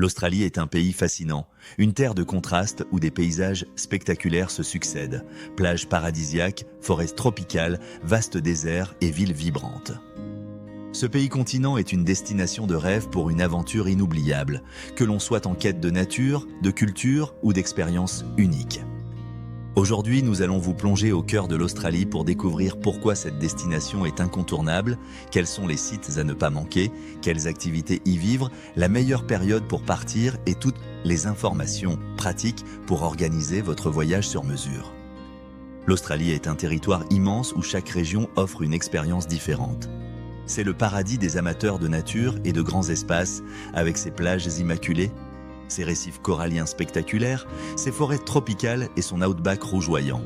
L'Australie est un pays fascinant, une terre de contrastes où des paysages spectaculaires se succèdent. Plages paradisiaques, forêts tropicales, vastes déserts et villes vibrantes. Ce pays-continent est une destination de rêve pour une aventure inoubliable, que l'on soit en quête de nature, de culture ou d'expériences uniques. Aujourd'hui, nous allons vous plonger au cœur de l'Australie pour découvrir pourquoi cette destination est incontournable, quels sont les sites à ne pas manquer, quelles activités y vivre, la meilleure période pour partir et toutes les informations pratiques pour organiser votre voyage sur mesure. L'Australie est un territoire immense où chaque région offre une expérience différente. C'est le paradis des amateurs de nature et de grands espaces, avec ses plages immaculées, ses récifs coralliens spectaculaires, ses forêts tropicales et son outback rougeoyant.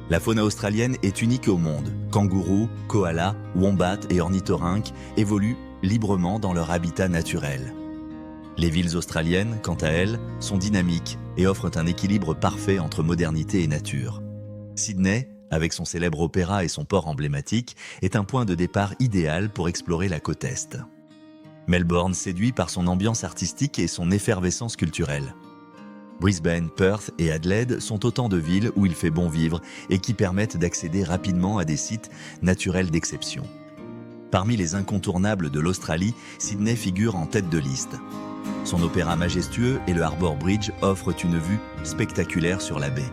La faune australienne est unique au monde. Kangourous, koalas, wombats et ornithorynques évoluent librement dans leur habitat naturel. Les villes australiennes, quant à elles, sont dynamiques et offrent un équilibre parfait entre modernité et nature. Sydney, avec son célèbre opéra et son port emblématique, est un point de départ idéal pour explorer la côte Est. Melbourne séduit par son ambiance artistique et son effervescence culturelle. Brisbane, Perth et Adelaide sont autant de villes où il fait bon vivre et qui permettent d'accéder rapidement à des sites naturels d'exception. Parmi les incontournables de l'Australie, Sydney figure en tête de liste. Son opéra majestueux et le Harbour Bridge offrent une vue spectaculaire sur la baie.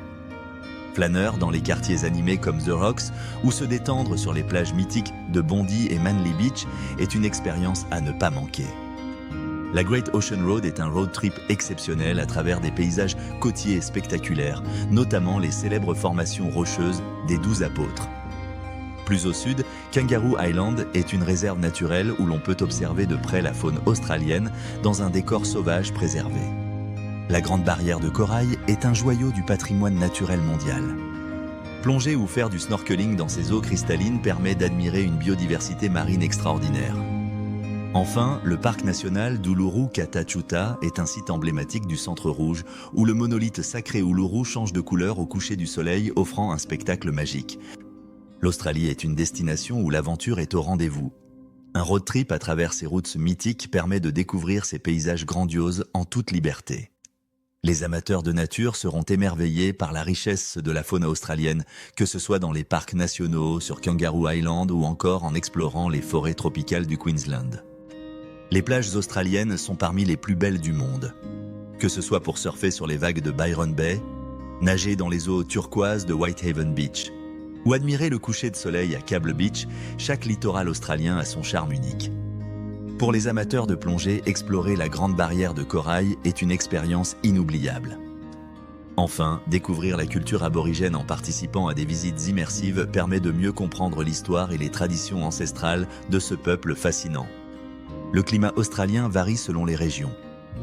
Flâneur dans les quartiers animés comme The Rocks ou se détendre sur les plages mythiques de Bondi et Manly Beach est une expérience à ne pas manquer. La Great Ocean Road est un road trip exceptionnel à travers des paysages côtiers spectaculaires, notamment les célèbres formations rocheuses des 12 apôtres. Plus au sud, Kangaroo Island est une réserve naturelle où l'on peut observer de près la faune australienne dans un décor sauvage préservé. La Grande Barrière de Corail est un joyau du patrimoine naturel mondial. Plonger ou faire du snorkeling dans ces eaux cristallines permet d'admirer une biodiversité marine extraordinaire. Enfin, le parc national d'Uluru-Kata Tjuta est un site emblématique du Centre Rouge où le monolithe sacré Uluru change de couleur au coucher du soleil, offrant un spectacle magique. L'Australie est une destination où l'aventure est au rendez-vous. Un road trip à travers ces routes mythiques permet de découvrir ces paysages grandioses en toute liberté. Les amateurs de nature seront émerveillés par la richesse de la faune australienne, que ce soit dans les parcs nationaux, sur Kangaroo Island ou encore en explorant les forêts tropicales du Queensland. Les plages australiennes sont parmi les plus belles du monde. Que ce soit pour surfer sur les vagues de Byron Bay, nager dans les eaux turquoises de Whitehaven Beach, ou admirer le coucher de soleil à Cable Beach, chaque littoral australien a son charme unique. Pour les amateurs de plongée, explorer la Grande Barrière de Corail est une expérience inoubliable. Enfin, découvrir la culture aborigène en participant à des visites immersives permet de mieux comprendre l'histoire et les traditions ancestrales de ce peuple fascinant. Le climat australien varie selon les régions.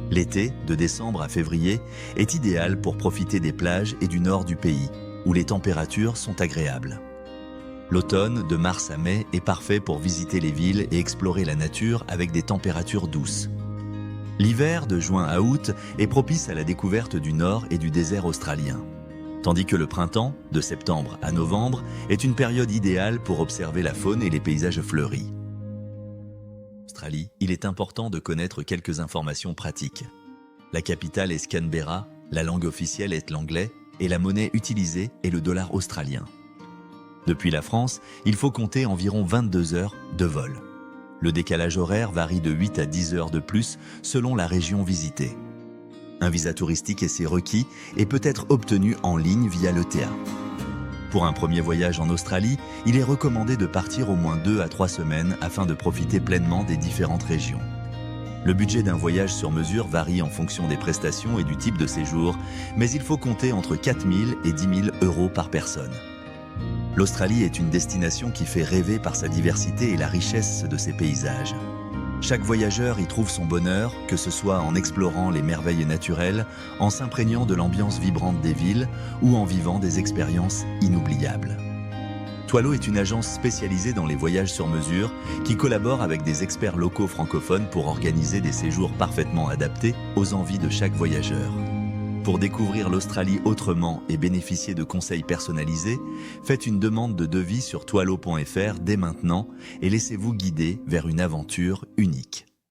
L'été, de décembre à février, est idéal pour profiter des plages et du nord du pays, où les températures sont agréables. L'automne, de mars à mai, est parfait pour visiter les villes et explorer la nature avec des températures douces. L'hiver, de juin à août, est propice à la découverte du nord et du désert australien. Tandis que le printemps, de septembre à novembre, est une période idéale pour observer la faune et les paysages fleuris. En Australie, il est important de connaître quelques informations pratiques. La capitale est Canberra, la langue officielle est l'anglais et la monnaie utilisée est le dollar australien. Depuis la France, il faut compter environ 22 heures de vol. Le décalage horaire varie de 8 à 10 heures de plus selon la région visitée. Un visa touristique et ses requis et peut être obtenu en ligne via l'ETA. Pour un premier voyage en Australie, il est recommandé de partir au moins 2 à 3 semaines afin de profiter pleinement des différentes régions. Le budget d'un voyage sur mesure varie en fonction des prestations et du type de séjour, mais il faut compter entre 4 000 et 10 000 euros par personne. L'Australie est une destination qui fait rêver par sa diversité et la richesse de ses paysages. Chaque voyageur y trouve son bonheur, que ce soit en explorant les merveilles naturelles, en s'imprégnant de l'ambiance vibrante des villes ou en vivant des expériences inoubliables. Toileau est une agence spécialisée dans les voyages sur mesure qui collabore avec des experts locaux francophones pour organiser des séjours parfaitement adaptés aux envies de chaque voyageur. Pour découvrir l'Australie autrement et bénéficier de conseils personnalisés, faites une demande de devis sur toileau.fr dès maintenant et laissez-vous guider vers une aventure unique.